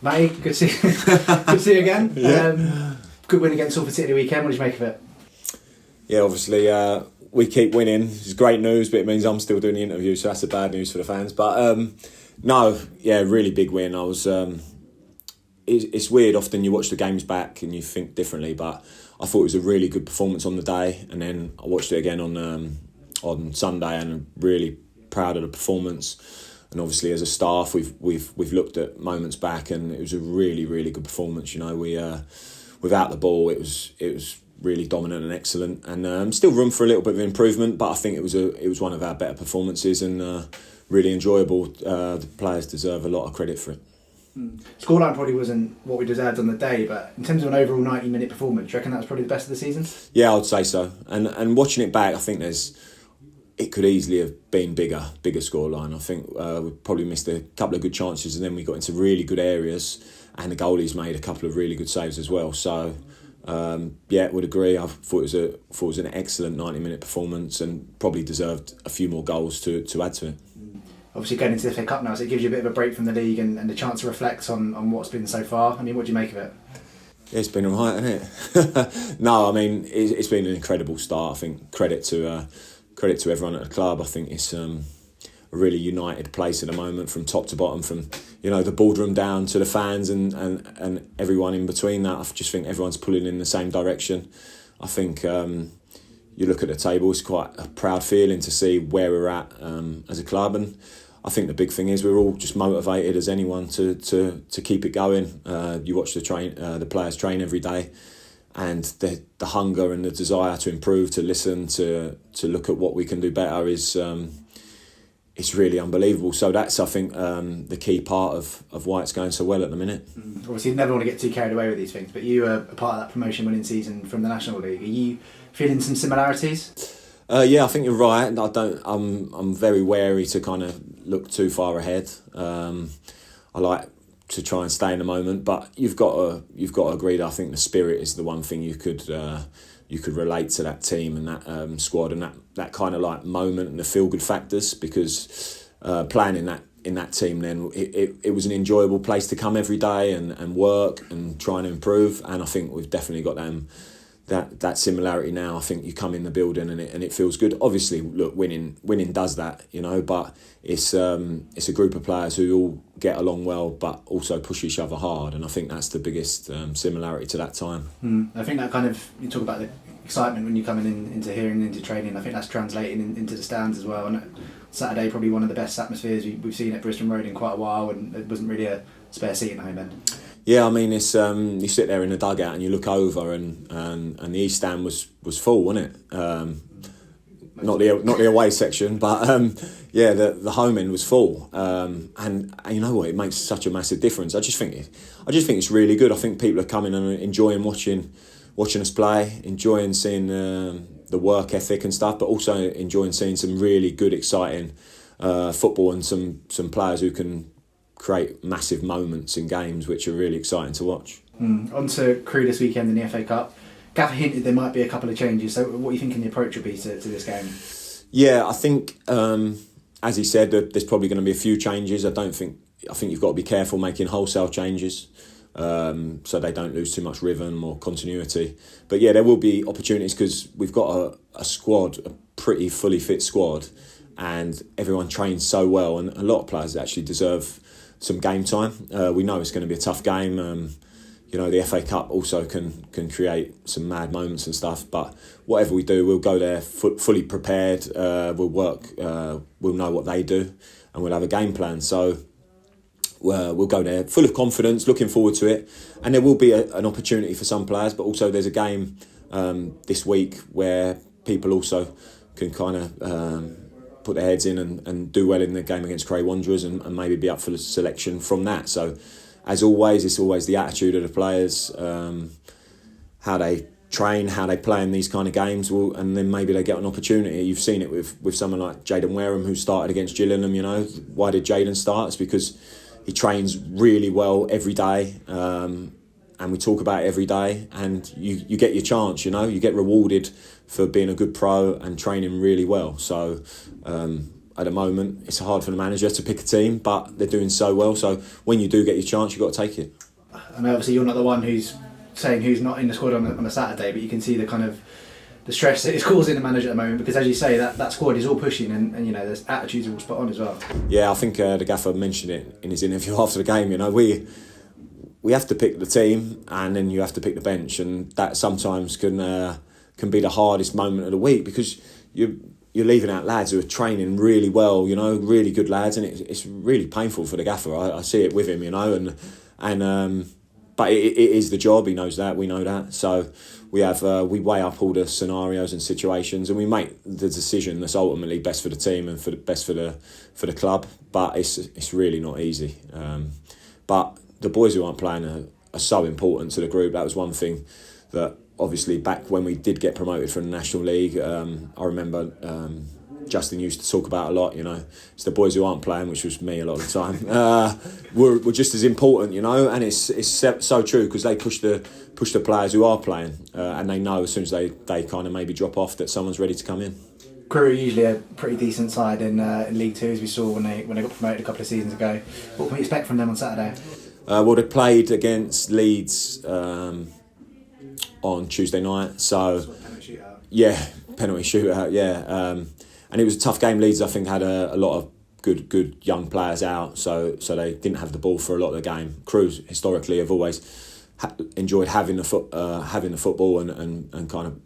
Matty, good to see you. Good to see you again. Yeah. Good win against Salford City the weekend. What did you make of it? Yeah, obviously we keep winning. It's great news, but it means I'm still doing the interview, so that's the bad news for the fans. But no, yeah, really big win. I was. It's weird. Often you watch the games back and you think differently, but I thought it was a really good performance on the day, and then I watched it again on Sunday, and I'm really proud of the performance. And obviously, as a staff, we've looked at moments back, and it was a really, really good performance. You know, we without the ball, it was really dominant and excellent, and still room for a little bit of improvement. But I think it was one of our better performances, and really enjoyable. The players deserve a lot of credit for it. Scoreline probably wasn't what we deserved on the day, but in terms of an overall 90-minute performance, do you reckon that was probably the best of the season? Yeah, I would say so. And watching it back, I think it could easily have been bigger scoreline. I think we probably missed a couple of good chances, and then we got into really good areas, and the goalies made a couple of really good saves as well. So yeah, would agree. I thought it was an excellent 90-minute performance, and probably deserved a few more goals to add to it. Obviously going into the FA Cup now, so it gives you a bit of a break from the league and the chance to reflect on what's been so far. I mean, what do you make of it? Yeah, it's been alright, hasn't it? No, I mean, it's been an incredible start. I think credit to everyone at the club. I think it's a really united place at the moment, from top to bottom, from the boardroom down to the fans and everyone in between that. I just think everyone's pulling in the same direction. I think you look at the table, it's quite a proud feeling to see where we're at as a club, and I think the big thing is we're all just motivated as anyone to keep it going. You watch the players train every day, and the hunger and the desire to improve, to listen, to look at what we can do better is it's really unbelievable. So that's, I think, the key part of why it's going so well at the minute. Obviously, you never want to get too carried away with these things, but you were a part of that promotion-winning season from the National League. Are you feeling some similarities? Yeah, I think you're right. I'm very wary to kind of look too far ahead. I like to try and stay in the moment, but you've got to agree that I think the spirit is the one thing you could relate to that team and that squad, and that kind of like moment and the feel good factors, because playing in that team, then it was an enjoyable place to come every day and work and try and improve. And I think we've definitely got that similarity now. I think you come in the building and it feels good. Obviously, look, winning does that, but it's a group of players who all get along well, but also push each other hard, and I think that's the biggest similarity to that time. I think that kind of, you talk about the excitement when you're coming into here and into training. I think that's translating into the stands as well. And Saturday, probably one of the best atmospheres we've seen at Bristol Road in quite a while, and there wasn't really a spare seat in the home end. Yeah, I mean, it's you sit there in the dugout and you look over, and the East Stand was full, wasn't it? Not the away section, but yeah, the home end was full, and you know what? It makes such a massive difference. I just think it's really good. I think people are coming and enjoying watching us play, enjoying seeing the work ethic and stuff, but also enjoying seeing some really good, exciting football, and some players who can create massive moments in games which are really exciting to watch. On to Crewe this weekend in the FA Cup. Gaffer hinted there might be a couple of changes, so what are you thinking the approach will be to this game? Yeah, I think as he said, there's probably going to be a few changes. I think you've got to be careful making wholesale changes, so they don't lose too much rhythm or continuity. But yeah, there will be opportunities, because we've got a squad, a pretty fully fit squad, and everyone trains so well, and a lot of players actually deserve some game time. We know it's going to be a tough game. The FA Cup also can create some mad moments and stuff, but whatever we do, we'll go there fully prepared. We'll work, we'll know what they do, and we'll have a game plan. So we'll go there full of confidence, looking forward to it, and there will be an opportunity for some players, but also there's a game this week where people also can kind of put their heads in and do well in the game against Crewe Wanderers, and maybe be up for the selection from that. So as always, it's always the attitude of the players, how they train, how they play in these kind of games, and then maybe they get an opportunity. You've seen it with someone like Jaden Wareham, who started against Gillingham. Why did Jaden start? It's because he trains really well every day, and we talk about it every day, and you get your chance. You get rewarded for being a good pro and training really well. So at the moment. It's hard for the manager to pick a team, but they're doing so well. So when you do get your chance, you've got to take it. I know obviously you're not the one who's saying who's not in the squad on a Saturday, but you can see the kind of the stress that it's causing the manager at the moment, because as you say, that squad is all pushing, and you know, there's attitudes are all spot on as well. Yeah, I think the gaffer mentioned it in his interview after the game. You know, we have to pick the team, and then you have to pick the bench, and that sometimes can be the hardest moment of the week, because you're leaving out lads who are training really well, you know, really good lads, and it's really painful for the gaffer. I see it with him, you know, but it is the job. He knows that. We know that. So we weigh up all the scenarios and situations, and we make the decision that's ultimately best for the team and best for the club. But it's really not easy. But the boys who aren't playing are so important to the group. That was one thing that obviously back when we did get promoted from the National League, I remember Justin used to talk about a lot, you know. It's the boys who aren't playing, which was me a lot of the time, were just as important, you know, and it's so true, because they push the players who are playing, and they know as soon as they kind of maybe drop off that someone's ready to come in. Crewe are usually a pretty decent side in League Two, as we saw when they got promoted a couple of seasons ago. What can we expect from them on Saturday? Well, they played against Leeds on Tuesday night, so Penalty shootout. Yeah, penalty shootout, yeah. And it was a tough game. Leeds, I think, had a lot of good young players out, so they didn't have the ball for a lot of the game. Crewe historically have always enjoyed having the football and kind of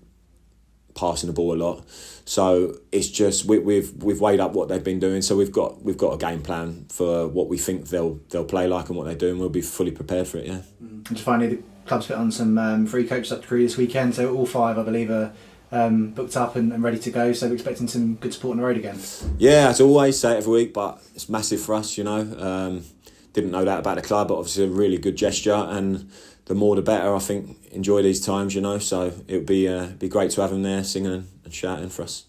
passing the ball a lot. So it's just we've weighed up what they've been doing. So we've got a game plan for what we think they'll play like and what they do, and we'll be fully prepared for it. Yeah. And just finally, the club's put on some free coaches up to Crewe this weekend. So all 5, I believe, are booked up and ready to go. So we're expecting some good support on the road again. Yeah, as always, say it every week, but it's massive for us. You know, didn't know that about the club, but obviously a really good gesture, and the more the better. I think enjoy these times, you know. So it would be great to have them there singing and shouting for us.